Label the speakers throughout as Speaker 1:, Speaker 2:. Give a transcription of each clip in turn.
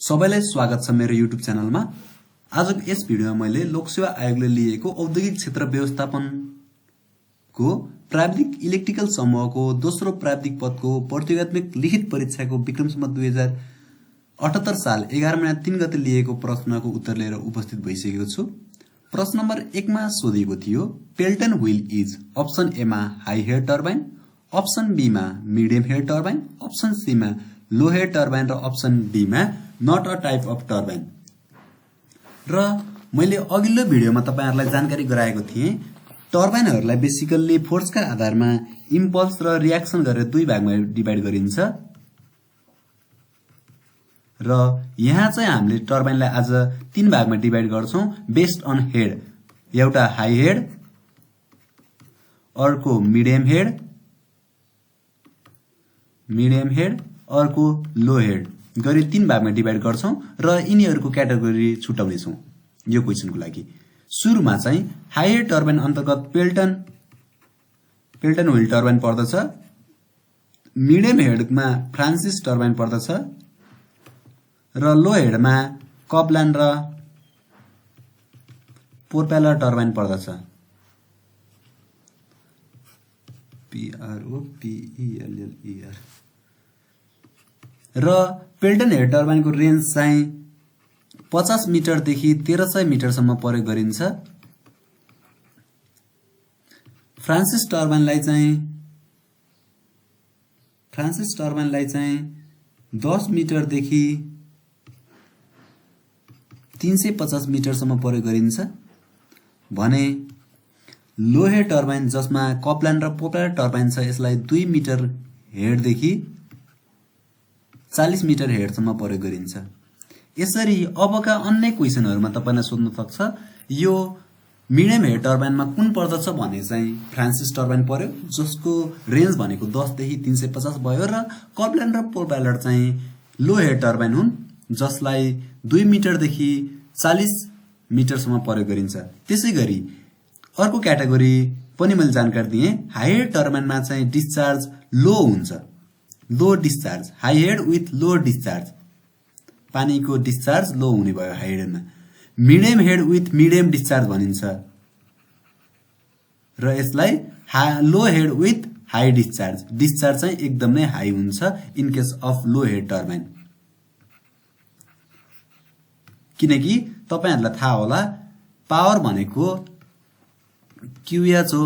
Speaker 1: सबैलाई स्वागत छ मेरो युट्युब च्यानलमा। आजको यस भिडियोमा मैले लोकसेवा आयोगले लिएको औद्योगिक क्षेत्र व्यवस्थापनको प्राविधिक इलेक्ट्रिकल समूहको दोस्रो प्राविधिक पदको प्रतियोगात्मक लिखित परीक्षाको विक्रम सम्वत 2078 साल 11 महिना 3 गते लिएको प्रश्नको उत्तर लिएर उपस्थित भइसकेको छु। प्रश्न नम्बर 1 मा सोधिएको थियो Pelton wheel is option A मा high head turbine, option B मा medium head turbine, option C मा लो हेड टर्बाइन र अप्सन डी मा not a type of turbine. र मैले अघिल्लो भिडियोमा तपाईहरुलाई जानकारी गराएको थिएँ टर्बाइनहरुलाई बेसिकली फोर्सका आधारमा इम्पल्स र रियाक्सन गरेर दुई भागमा डिभाइड गरिन्छ र यहाँ चाहिँ हामीले टर्बाइनलाई आज तीन भागमा डिभाइड गर्छौं बेस्ड अन हेड। एउटा हाई हेड, अर्को मिडियम हेड, अर्को लो हेड गरी तीन भागमा डिभाइड गर्छौं र यिनीहरुको क्याटेगोरी छुटाउने छौं यो क्वेशनको लागि। सुरुमा चाहिँ हाई हेड टर्बाइन अन्तर्गत पेल्टन व्हील टर्बाइन पर्दछ, मिडियम हेडमा फ्रान्सिस टर्बाइन पर्दछ र लो हेडमा कपलान र प्रोपेलर टर्बाइन पर्दछ। PROPELLER र पेल्टन हेड टर्बाइनको रेन्ज चाहिँ 50 मिटर देखि 1300 मिटरसम्म प्रयोग गरिन्छ। फ्रान्सिस टर्बाइनलाई चाहिँ 10 मिटर देखि 350 मिटरसम्म प्रयोग गरिन्छ भने लो हेड टर्बाइन जसमा कपलान र प्रोपेलर टर्बाइन छ यसलाई 2 मिटर हेड देखि 40 मिटर हेडसम्म प्रयोग गरिन्छ। यसरी अबका अन्य क्वेशनहरुमा तपाईलाई सोध्न सक्छ यो मिडियम हेड टर्बाइनमा कुन पर्दछ भने चाहिँ फ्रान्सिस टर्बाइन पर्यो जसको रेन्ज भनेको 10 देखि 350 भयो र कपलान र प्रोपेलर चाहिँ लो हेड टर्बाइन हुन् जसलाई 2 मिटर देखि 40 मिटरसम्म प्रयोग गरिन्छ। त्यसैगरी अर्को क्याटेगोरी पनि मैले जानकारी दिए हाई हेड टर्बाइनमा चाहिँ डिस्चार्ज लो हुन्छ, low discharge, high head with low discharge, पानीको डिस्चार्ज लो हुने भयो हाई हेडमा। Medium head with medium discharge भनिन्छ र यसलाई low head with high discharge, discharge चाहिँ एकदमै हाई हुन्छ in case of low head turbine. किनकि तपाईहरुलाई थाहा होला पावर भनेको QH हो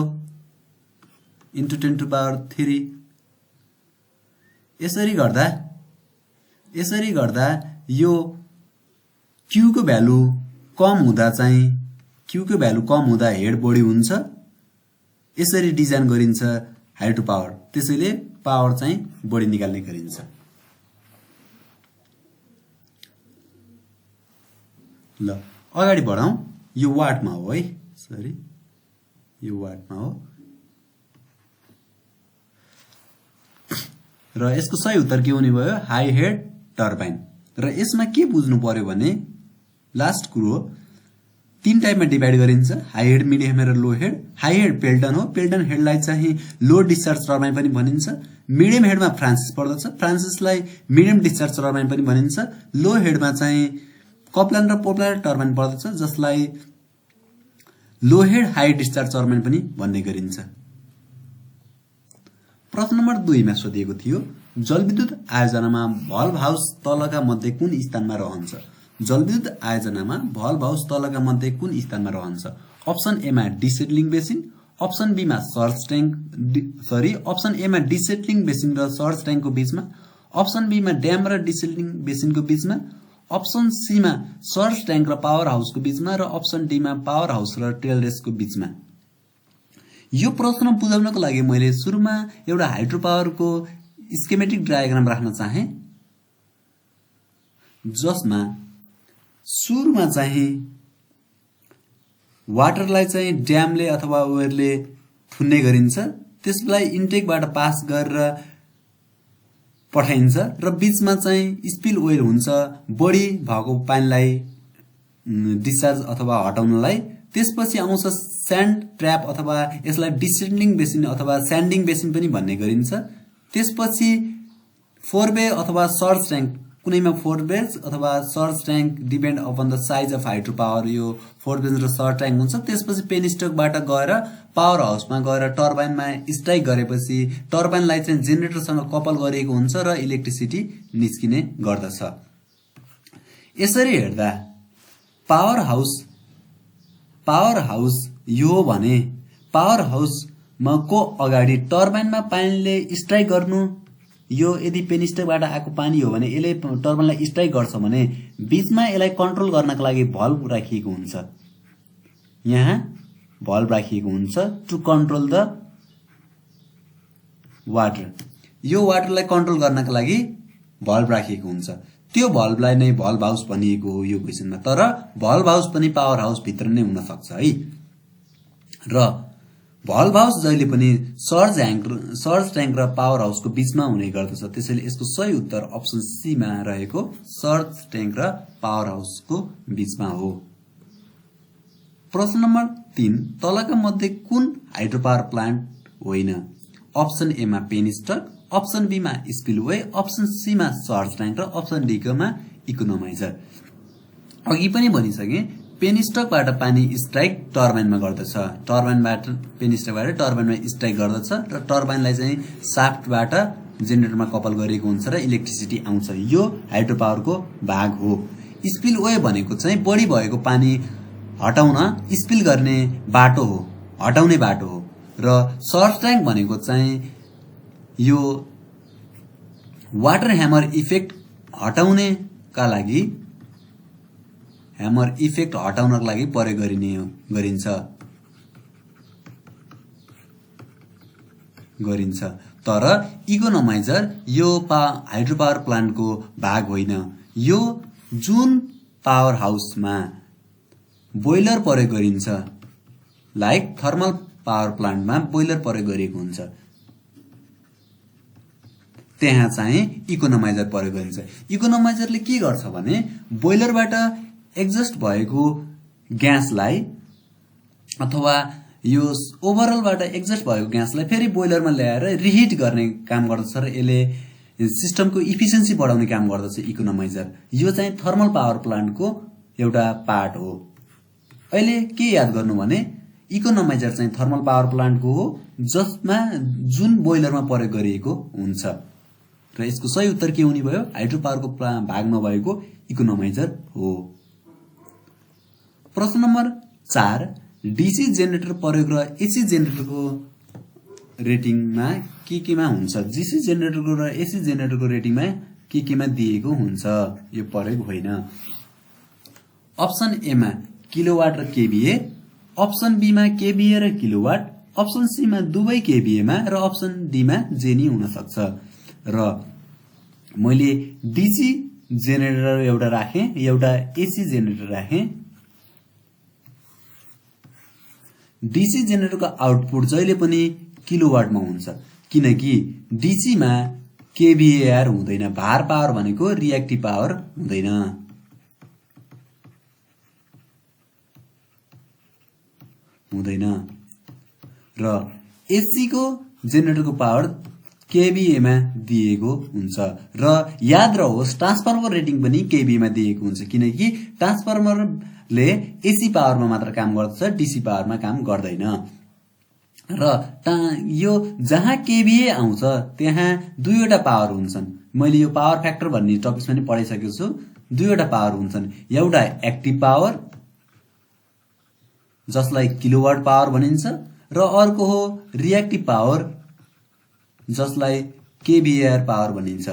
Speaker 1: इन्टु 10⁻³ यसरी गर्दा यो Q को भ्यालु कम हुँदा हेड बढी हुन्छ। यसरी डिजाइन गरिन्छ हाइड्रो पावर, त्यसैले पावर चाहिँ बढी निकाल्ने गरिन्छ। ल अगाडि बढाउँ। यो वाटमा हो है, सरी यो वाटमा हो र यसको सही उत्तर के हुने भयो हाई हेड टर्बाइन। र यसमा के बुझ्नु पर्यो भने लास्ट कुरो तीन टाइपमा डिभाइड गरिन्छ हाई हेड, मिडियम हेड र लो हेड। हाई हेड पेल्टन हो, पेल्टन हेडलाई चाहिँ लो डिस्चार्ज टर्बाइन पनि भनिन्छ। मिडियम हेडमा फ्रान्सिस पर्दछ, फ्रान्सिसलाई मिडियम डिस्चार्ज टर्बाइन पनि भनिन्छ। लो हेडमा चाहिँ कपलान र प्रोपेलर टर्बाइन पर्दछ जसलाई लो हेड हाई डिस्चार्ज टर्बाइन पनि भन्ने गरिन्छ। प्रश्न नम्बर 2 मा सोधिएको थियो जलविद्युत आयोजनामा भल्भ हाउस तलका मध्ये कुन स्थानमा रहन्छ? जलविद्युत आयोजनामा भल्भ हाउस तलका मध्ये कुन स्थानमा रहन्छ? अप्सन ए मा डिसेटलिङ बेसिन, अप्सन बी मा अप्सन ए मा डिसेटलिङ बेसिन र सर्ज ट्याङ्कको बीचमा, अप्सन बी मा ड्याम र डिसेटलिङ बेसिनको बीचमा, अप्सन सी मा सर्ज ट्याङ्क र पावर हाउसको बीचमा र अप्सन डी मा पावर हाउस र टेल रेसको बीचमा। यो प्रश्न बुझाउनको लागि मैले सुरुमा एउटा हाइड्रो पावरको स्केमेटिक डायग्राम राख्न चाहे जसमा सुरुमा चाहिँ वाटरलाई चाहिँ ड्यामले अथवा वेयरले थुन्ने गरिन्छ, त्यसलाई इन्टेकबाट पास गरेर पठाइन्छ र बीचमा चाहिँ स्पिल ओइल हुन्छ बढी भएको पानीलाई डिस्चार्ज अथवा हटाउनलाई। त्यसपछि आउँछ स्यान्ड ट्र्याप अथवा यसलाई डिसेन्डिङ बेसिन अथवा स्यान्डिङ बेसिन पनि भन्ने गरिन्छ। त्यसपछि फोरवे अथवा सर्ज ट्याङ्क कुनैमा फोर्थ बेज अथवा surge tank depend upon the size of hydro power यो फोर्थ बेज र सर्ज ट्याङ्क हुन्छ। त्यसपछि पेनिस्टकबाट गएर पावर हाउसमा गएर टर्बाइनमा स्ट्राइक गरेपछि टर्बाइनलाई चाहिँ जेनेरेटरसँग कपल गरिएको हुन्छ र इलेक्ट्रिसिटी निस्किने गर्दछ। यसरी हेर्दा पावर हाउस यो भने पावर हाउसमा को अगाडि टर्बाइनमा पानीले स्ट्राइक गर्नु, यो यदि पेनिस्टकबाट आएको पानी हो भने यसले टर्बाइनलाई स्ट्राइक गर्छ भने बीचमा यसलाई कन्ट्रोल गर्नका लागि भल्भ राखिएको हुन्छ। यहाँ भल्भ राखिएको हुन्छ टु कन्ट्रोल द वाटर। यो वाटरलाई कन्ट्रोल गर्नका लागि भल्भ राखिएको हुन्छ। त्यो भल्भलाई नै भल्भ हाउस भनिएको हो यो क्वेसनमा। तर भल्भ हाउस पनि पावर हाउस भित्र नै हुन सक्छ है। र भल्भ हाउस जहिले पनि सर्ज ट्याङ्क र पावर हाउसको बीचमा हुने गर्दछ। त्यसैले यसको सही उत्तर अप्सन सी मा रहेको सर्ज ट्याङ्क र पावर हाउसको बीचमा हो। प्रश्न नम्बर 3 तलका मध्ये कुन हाइड्रो पावर प्लान्ट होइन? अप्सन ए मा पेनिस्टक, अप्सन बी मा स्पिलवे, अप्सन सी मा सर्ज ट्याङ्क र अप्सन डी मा इकोनोमाइजर। अघि पनि भनिसके पेनिस्टकबाट पानी स्ट्राइक टर्बाइनमा गर्दछ। पेनिस्टकबाट टर्बाइनमा स्ट्राइक गर्दछ र टर्बाइनलाई चाहिँ साफ्टबाट जेनेरेटरमा कपल गरिएको हुन्छ र इलेक्ट्रिसिटी आउँछ। यो हाइड्रो पावरको भाग हो। स्पिलवे भनेको चाहिँ बढी भएको पानी हटाउन स्पिल गर्ने बाटो हो, हटाउने बाटो हो। र सर्ज ट्याङ्क भनेको चाहिँ यो वाटर ह्यामर इफेक्ट हटाउनका लागि प्रयोग गरिन्छ। तर इकोनोमाइजर यो हाइड्रो पावर प्लान्टको भाग होइन। यो जुन पावर हाउसमा बोइलर प्रयोग गरिन्छ, लाइक थर्मल पावर प्लान्टमा बोइलर प्रयोग गरिएको हुन्छ, त्यहाँ चाहिँ इकोनोमाइजर प्रयोग गरिन्छ। इकोनोमाइजरले के गर्छ भने बोइलरबाट एक्जस्ट भएको ग्यासलाई अथवा यो ओभरअलबाट एक्जस्ट भएको ग्यासलाई फेरि बोइलरमा ल्याएर रिहिट गर्ने काम गर्दछ र यसले सिस्टमको इफिसियन्सी बढाउने काम गर्दछ इकोनोमाइजर। यो चाहिँ थर्मल पावर प्लान्टको एउटा पार्ट हो। अहिले के याद गर्नु भने इकोनोमाइजर चाहिँ थर्मल पावर प्लान्टको हो जसमा जुन बोइलरमा प्रयोग गरिएको हुन्छ। र यसको सही उत्तर के हुने भयो? हाइड्रो पावरको भाग नभएको इकोनोमाइजर हो। प्रश्न नम्बर 4 डीसी जेनेरेटर प्रयोग र एसी जेनेरेटरको रेटिङमा केमा हुन्छ? डीसी जेनेरेटरको र एसी जेनेरेटरको रेटिङमा केमा दिएको हुन्छ? यो प्रयोग होइन। अप्सन ए मा किलोवाट र केभीए, अप्सन बी मा केभीए र किलोवाट, अप्सन सी मा दुवै केभीए मा र अप्सन डी मा जेनी हुन सक्छ। र मैले डीसी जेनेरेटर एउटा राखेँ, एउटा एसी जेनेरेटर राखेँ। डीसी जेनेरेटरको आउटपुट जहिले पनि किलोवाटमा हुन्छ किनकि डीसी मा केभीएआर हुँदैन। भार पावर भनेको रिएक्टिभ पावर हुँदैन। र एसी को जेनेरेटरको पावर केभीए मा दिएको हुन्छ। र याद रहोस् ट्रान्सफर्मर रेटिङ पनि केभीए मा दिएको हुन्छ किनकि ट्रान्सफर्मरले एसी पावरमा मात्र काम गर्दछ, डीसी पावरमा काम गर्दैन। र यो जहाँ केभीए आउँछ त्यहाँ दुईवटा पावर हुन्छन्। मैले यो पावर फ्याक्टर भन्ने टपिक्समा पनि पढाइसकेको छु। दुईवटा पावर हुन्छन्, एउटा एक्टिभ पावर जसलाई किलोवाट पावर भनिन्छ र अर्को हो रिएक्टिभ पावर जसलाई केभीएआर पावर भनिन्छ।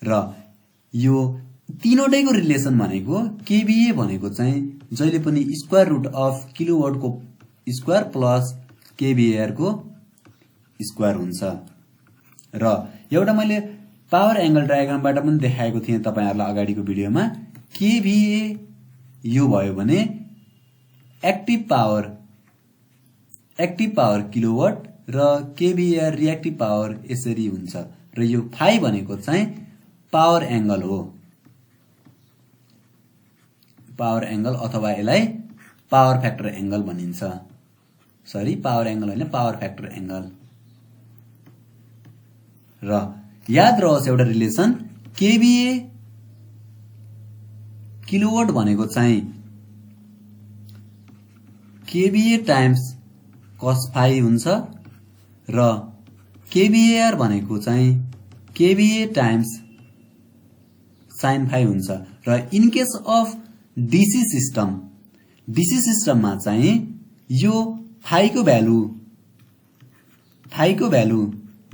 Speaker 1: र यो तीनवटैको रिलेसन भनेको केभीए भनेको चाहिँ जहिले पनि स्क्वायर रुट अफ किलोवाटको स्क्वायर प्लस केभीएआर को स्क्वायर हुन्छ। र एउटा मैले पावर एंगल डायग्रामबाट पनि देखाएको थिएँ तपाईहरुलाई अगाडिको भिडियोमा। केभीए यो भयो भने एक्टिभ पावर किलोवाट र केभीएआर रिएक्टिभ पावर यसरी हुन्छ। र यो फाइ भनेको चाहिँ पावर एंगल हो, पावर एंगल अथवा यसलाई पावर फ्याक्टर एंगल भनिन्छ। सरी, पावर एंगल हैन, पावर फ्याक्टर एंगल। र याद रहोस् एउटा रिलेसन, केभीए किलोवाट भनेको चाहिँ केभीए टाइम्स cos फाइ हुन्छ र केभीएआर भनेको चाहिँ केभीए टाइम्स sin फाइ हुन्छ र इन केस अफ डीसी सिस्टममा चाहिँ यो फाइको भ्यालु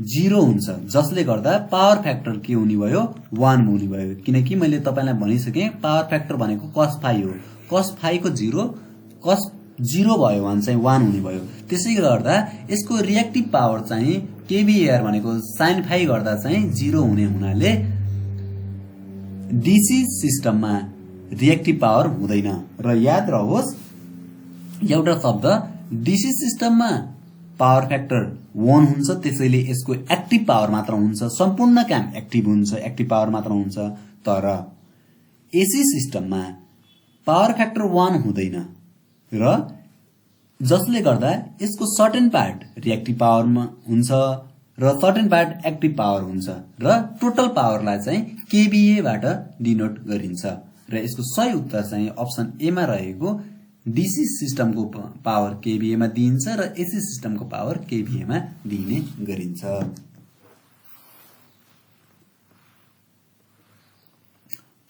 Speaker 1: 0 हुन्छ, जसले गर्दा पावर फ्याक्टर के हुने भयो 1 हुने भयो। किनकि मैले तपाईलाई भनिसके पावर फ्याक्टर भनेको cos फाइ हो, cos फाइको 0 भयो भने चाहिँ 1 हुने भयो। त्यसै गर्दा यसको रिएक्टिभ पावर चाहिँ केभीएआर भनेको sin फाइ गर्दा चाहिँ 0 हुने हुनाले डीसी सिस्टममा रिएक्टिभ पावर हुँदैन। र याद रहोस् एउटा शब्द, डीसी सिस्टममा पावर फ्याक्टर 1 हुन्छ, त्यसैले यसको एक्टिभ पावर मात्र हुन्छ, सम्पूर्ण काम एक्टिभ हुन्छ, एक्टिभ पावर मात्र हुन्छ। तर एसी सिस्टममा पावर फ्याक्टर 1 हुँदैन र जसले गर्दा यसको सर्टेन पार्ट रिएक्टिभ पावरमा हुन्छ र सर्टेन पार्ट एक्टिभ पावर हुन्छ र टोटल पावरलाई चाहिँ केभीए बाट डिनोट गरिन्छ। र यसको सही उत्तर चाहिँ अप्सन ए मा रहेको डीसी सिस्टमको पावर केभीए मा दिइन्छ र एसी सिस्टमको पावर केभीए मा दिइने गरिन्छ।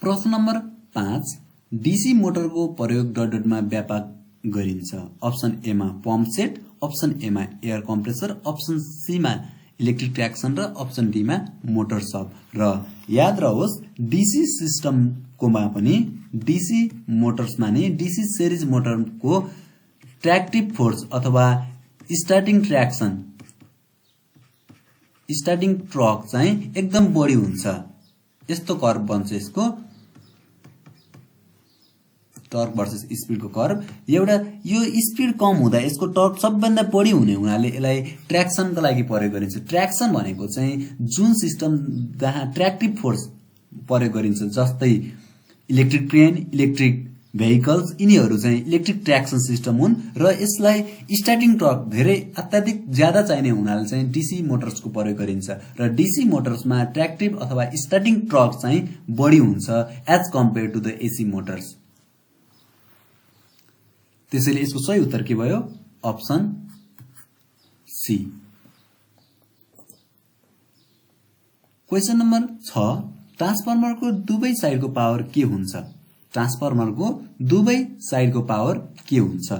Speaker 1: प्रश्न नम्बर 5, डीसी मोटरको प्रयोग डटडटमा व्यापक गरिन्छ। अप्सन ए मा पम्प सेट, अप्सन ए मा एयर कम्प्रेसर, अप्सन सी मा इलेक्ट्रिक ट्र्याक्सन र अप्सन डी मा मोटर सब। र याद रहोस् डीसी सिस्टमकोमा पनि डीसी मोटर्समा नि डीसी सिरिज मोटरको ट्र्याक्टिभ फोर्स अथवा स्टार्टिङ टर्क चाहिँ एकदम बढी हुन्छ। यस्तो कर्व बन्छ, यसको टर्क भर्सेस स्पिडको कर्व। एउटा यो स्पिड कम हुँदा यसको टर्क सबभन्दा बढी हुने हुनाले यसलाई ट्र्याक्सनको लागि प्रयोग गरिन्छ। ट्र्याक्सन भनेको चाहिँ जुन सिस्टम जहाँ ट्र्याक्टिभ फोर्स प्रयोग गरिन्छ, जस्तै इलेक्ट्रिक ट्रेन, इलेक्ट्रिक भेहिकल्स, यिनीहरू चाहिँ इलेक्ट्रिक ट्र्याक्सन सिस्टम हुन् र यसलाई स्टार्टिङ टर्क धेरै अत्याधिक ज्यादा चाहिने हुनाले चाहिँ डीसी मोटर्सको प्रयोग गरिन्छ र डीसी मोटर्समा ट्र्याक्टिभ अथवा स्टार्टिङ टर्क चाहिँ बढी हुन्छ as compare to the AC motors. त्यसैले यसको सही उत्तर के भयो? Option C. क्वेशन नम्बर 6, ट्रान्सफर्मरको दुवै साइडको पावर के हुन्छ? ट्रान्सफर्मरको दुवै साइडको पावर के हुन्छ?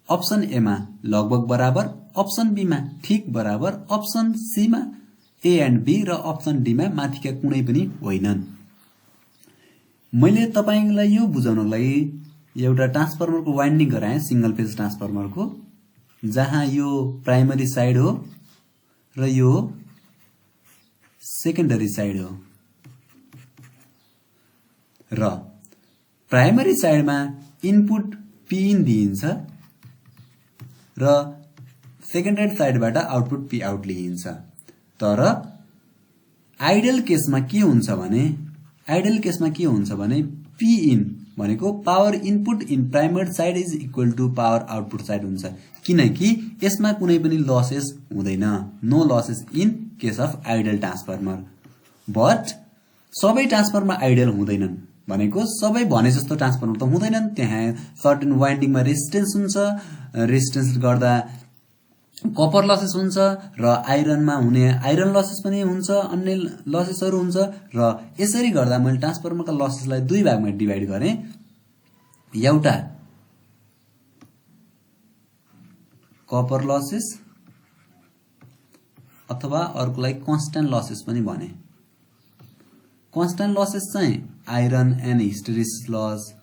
Speaker 1: अप्सन ए मा लगभग बराबर, अप्सन बी मा ठीक बराबर, अप्सन सी मा ए एन्ड बी र अप्सन डी मा माथिका कुनै पनि होइनन्। मैले तपाईलाई यो बुझाउनको लागि एउटा ट्रान्सफर्मरको वाइन्डिङ गराएँ, सिंगल फेज ट्रान्सफर्मरको, जहाँ यो प्राइमरी साइड हो र यो सेकेन्डरी साइड हो। र प्राइमरी साइडमा इनपुट पिइन दिइन्छ र सेकेन्डरी साइडबाट आउटपुट पी आउट लिइन्छ। तर आइडल केसमा के हुन्छ भने पी इन भनेको power input in primary side is equal to power output side हुन्छ, किनकि यसमा कुनै पनि लसेस हुँदैन, no losses in case of ideal transformer. But सबै ट्रान्सफर्मर आइडल हुँदैनन्, भनेको सबै भने जस्तो ट्रान्सफर्मर त हुँदैनन्। त्यहाँ सर्टेन वाइन्डिङमा रेजिस्टेन्स हुन्छ, रेजिस्टेन्सले गर्दा कपर लसेस हुन्छ र आइरनमा हुने आइरन लसेस पनि हुन्छ, अन्य लसेसहरू हुन्छ। र यसरी गर्दा मैले ट्रान्सफर्मरका लसेसलाई दुई भागमा डिभाइड गरेँ। एउटा कपर लसेस अथवा अर्कोलाई कन्स्ट्यान्ट लसेस पनि भने। कन्स्ट्यान्ट लसेस चाहिँ iron and hysteresis loss.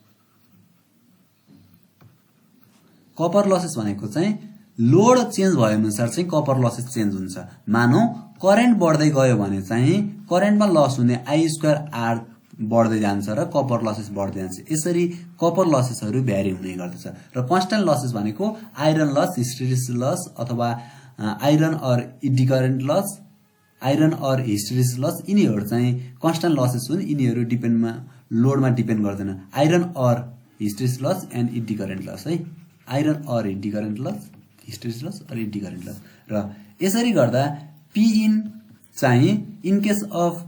Speaker 1: Copper losses भनेको चाहिँ लोड चेन्ज भए अनुसार चाहिँ कपर लसेस चेन्ज हुन्छ। मानौ करेन्ट बढ्दै गयो भने चाहिँ करेन्टमा लस हुने I² R बढ्दै जान्छ र कपर लसेस बढ्दै जान्छ। यसरी कपर लसेसहरू भ्यारी हुने गर्दछ। र कन्स्ट्यान्ट लसेस भनेको आइरन लस, हिस्टेरिसिस लस अथवा iron or eddy current loss, iron or hysteresis loss, यिनीहरू चाहिँ कन्स्ट्यान्ट लसेस हुन्। यिनीहरू लोडमा डिपेन्ड गर्दैन। Iron or hysteresis loss and eddy current loss है। Iron or eddy current loss, hysteresis loss or eddy current loss. र यसरी गर्दा पी इन चाहिँ in case of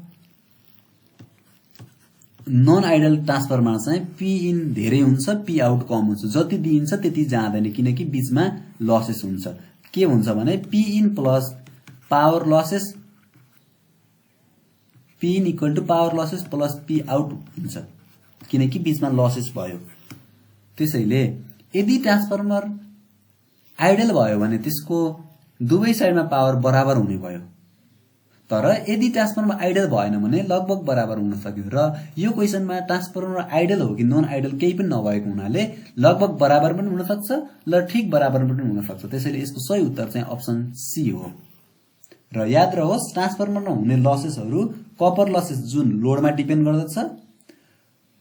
Speaker 1: non idle ट्रान्सफरमा चाहिँ पी इन धेरै हुन्छ, पी आउट कम हुन्छ। जति दिइन्छ त्यति जाँदैन, किनकि बीचमा लसेस हुन्छ। के हुन्छ भने P in plus power losses, P in equal to power losses plus P out हुन्छ, किनकि बीचमा लसेस भयो। त्यसैले यदि ट्रान्सफर्मर आइडल भयो भने त्यसको दुवै साइडमा पावर बराबर हुने भयो। तर यदि ट्रान्सफर्मर आइडल भएन भने लगभग बराबर हुन सक्यो। र यो क्वेसनमा ट्रान्सफर्मर आइडल हो कि नन आइडल केही पनि नभएको हुनाले लगभग बराबर पनि हुन सक्छ र ठिक बराबर पनि हुन सक्छ। त्यसैले यसको सही उत्तर चाहिँ अप्सन सी हो। र याद रहोस्, ट्रान्सफर्मरमा हुने लसेसहरू कपर लसेस जुन लोडमा डिपेन्ड गर्दछ,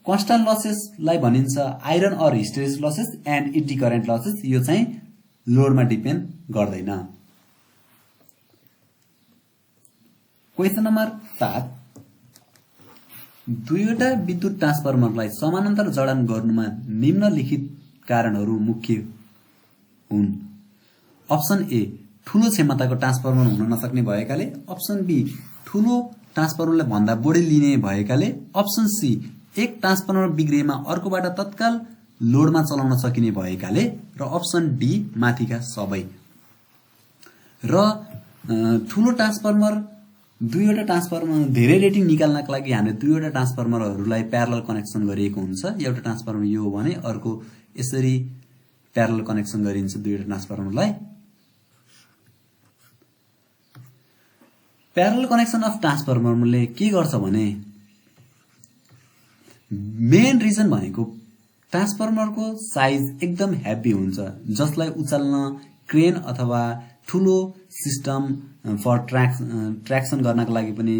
Speaker 1: कन्स्टान्ट लसेसलाई भनिन्छ iron or hysteresis losses and eddy current losses, यो चाहिँ लोडमा डिपेन्ड गर्दैन। क्वेसन नम्बर 7, दुईवटा विद्युत ट्रान्सफर्मरलाई समानान्तर जडान गर्नुमा निम्नलिखित कारणहरू मुख्य हुन्। अप्सन ए, ठूलो क्षमताको ट्रान्सफर्मर हुन नसक्ने भएकाले। अप्सन बी, ठूलो ट्रान्सफर्मरले भन्दा बढी लिने भएकाले। अप्सन सी, एक ट्रान्सफर्मर बिग्रिएमा अर्कोबाट तत्काल लोडमा चलाउन सकिने भएकाले। र अप्सन डी, माथिका सबै। र ठूलो ट्रान्सफर्मर, दुईवटा ट्रान्सफर्मर धेरै रेटिङ निकाल्नका लागि हामीले दुईवटा ट्रान्सफर्मरहरूलाई प्यारलल कनेक्सन गरिएको हुन्छ। एउटा ट्रान्सफर्मर यो हो भने अर्को यसरी प्यारलल कनेक्सन गरिन्छ दुईवटा ट्रान्सफर्मरलाई। प्यारलल कनेक्सन अफ ट्रान्सफर्मरले के गर्छ भने मेन रिजन भनेको ट्रान्सफर्मरको साइज एकदम हेभी हुन्छ, जसलाई उचाल्न क्रेन अथवा ठूलो सिस्टम फर ट्र्याक्सन गर्नका लागि पनि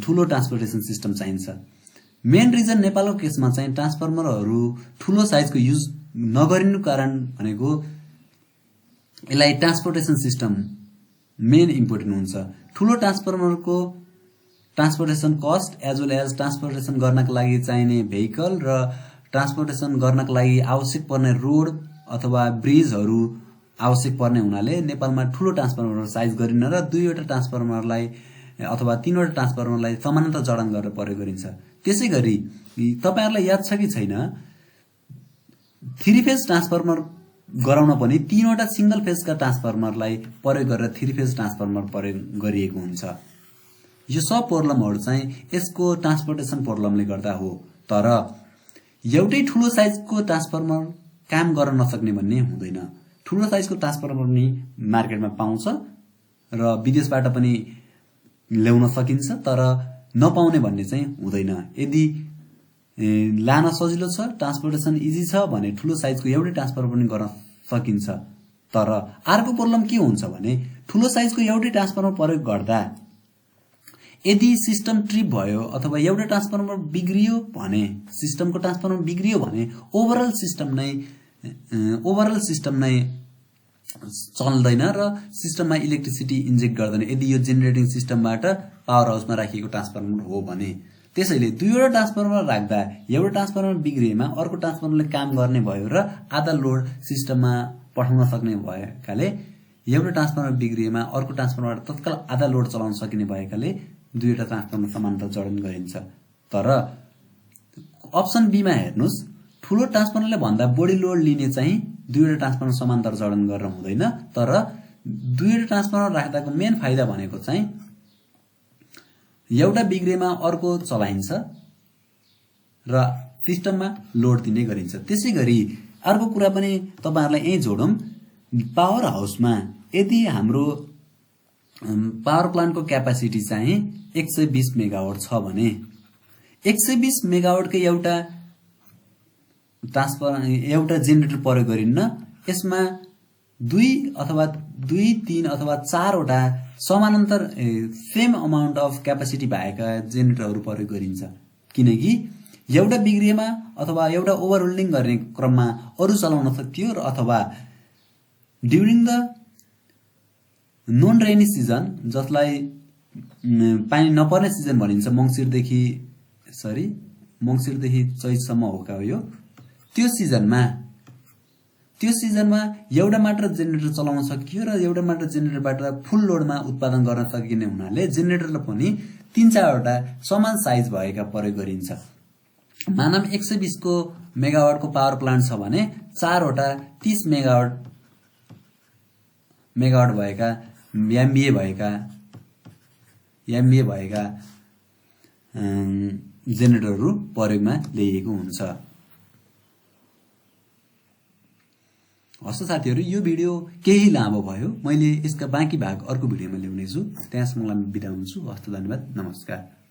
Speaker 1: ठूलो ट्रान्सपोर्टेसन सिस्टम चाहिन्छ। मेन रिजन नेपालको केसमा चाहिँ ट्रान्सफर्मरहरू ठूलो साइजको युज नगरिनु कारण भनेको यसलाई ट्रान्सपोर्टेसन सिस्टम मेन इम्पोर्टेन्ट हुन्छ। ठूलो ट्रान्सफर्मरको transportation cost as well as transportation गर्नका लागि चाहिने भेहिकल र ट्रान्सपोर्टेसन गर्नका लागि आवश्यक पर्ने रोड अथवा ब्रिजहरू आवश्यक पर्ने हुनाले नेपालमा ठूलो ट्रान्सफर्मर साइज गरिन्न र दुईवटा ट्रान्सफर्मरलाई अथवा तीनवटा ट्रान्सफर्मरलाई समानान्तर जडान गरेर प्रयोग गरिन्छ। त्यसै गरी तपाईहरुलाई याद छ कि छैन, 3 फेज ट्रान्सफर्मर गराउन पनि तीनवटा सिंगल फेजका ट्रान्सफर्मरलाई प्रयोग गरेर 3 फेज ट्रान्सफर्मर प्रयोग गरिएको हुन्छ। यो सब प्रब्लमहरु चाहिँ यसको ट्रान्सपोर्टेसन प्रब्लमले गर्दा हो। तर एउटै ठूलो साइजको ट्रान्सफर्मर काम गर्न नसक्ने भन्ने हुँदैन। ठूलो साइजको ट्रान्सफर्मर पनि मार्केटमा पाउँछ र विदेशबाट पनि ल्याउन सकिन्छ, तर नपाउने भन्ने चाहिँ हुँदैन। यदि लान सजिलो छ, ट्रान्सपोर्टेसन इजी छ भने ठूलो साइजको एउटै ट्रान्सफर्मर पनि गर्न सकिन्छ। तर अर्को प्रब्लम के हुन्छ भने ठूलो साइजको एउटै ट्रान्सफर्मर प्रयोग गर्दा यदि सिस्टम ट्रिप भयो अथवा एउटा ट्रान्सफर्मर बिग्रियो भने, सिस्टमको ट्रान्सफर्मर बिग्रियो भने ओभरअल सिस्टम नै चल्दैन र सिस्टममा इलेक्ट्रिसिटी इन्जेक्ट गर्दैन यदि यो जेनेरेटिङ सिस्टमबाट पावर हाउसमा राखिएको ट्रान्सफर्मर हो भने। त्यसैले दुईवटा ट्रान्सफर्मर राख्दा एउटा ट्रान्सफर्मर बिग्रिएमा अर्को ट्रान्सफर्मरले काम गर्ने भयो र आधा लोड सिस्टममा पठाउन सक्ने भएकाले, एउटा ट्रान्सफर्मर बिग्रिएमा अर्को ट्रान्सफर्मरबाट तत्काल आधा लोड चलाउन सकिने भएकाले दुईवटा ट्रान्सफर्मर समानान्तर जडान गरिन्छ। तर अप्सन बी मा हेर्नुस्, ठूलो ट्रान्सफर्मरले भन्दा बढी लोड लिने चाहिँ दुईवटा ट्रान्सफर्मर समानान्तर जडान गरेर हुँदैन। तर दुईवटा ट्रान्सफर्मर राख्दाको मेन फाइदा भनेको चाहिँ एउटा बिग्रेमा अर्को चलाइन्छ र सिस्टममा लोड दिने गरिन्छ। त्यसैगरी अर्को कुरा पनि तपाईहरुलाई यही जोडौं, पावर हाउसमा यदि हाम्रो पावर प्लान्टको क्यापासिटी चाहिँ 120 मेगावाट छ भने 120 मेगावाटको एउटा जेनेरेटर प्रयोग गरिन्न, यसमा 2 अथवा 3 अथवा 4 वटा समानान्तर सेम अमाउन्ट अफ क्यापासिटी भएका जेनेरेटरहरू प्रयोग गरिन्छ। किनकि एउटा बिग्रिएमा अथवा एउटा ओभरहोल्डिङ गर्ने क्रममा अरु चलाउन सकियो र अथवा during the non rainy season, जसलाई पानी नपर्ने सिजन भनिन्छ, मङ्सिरदेखि चैतसम्म हो का यो, त्यो सिजनमा एउटा मात्र जेनेरेटर चलाउन सकियो र एउटा मात्र जेनेरेटरबाट फुल लोडमा उत्पादन गर्न सकिने हुनाले जेनेरेटरलाई पनि 3-4 वटा समान साइज भएका प्रयोग गरिन्छ। मानव 120 को मेगावाटको पावर प्लान्ट छ भने 4 वटा 30 मेगावाट भएका एमबिए भएका जेनेरेटरहरू प्रयोगमा ल्याइएको हुन्छ। हस् साथीहरू, यो भिडियो केही लामो भयो। मैले यसका बाँकी भाग अर्को भिडियोमा ल्याउनेछु। त्यहाँसम्मलाई बिदा हुन्छु। हस्त, धन्यवाद, नमस्कार।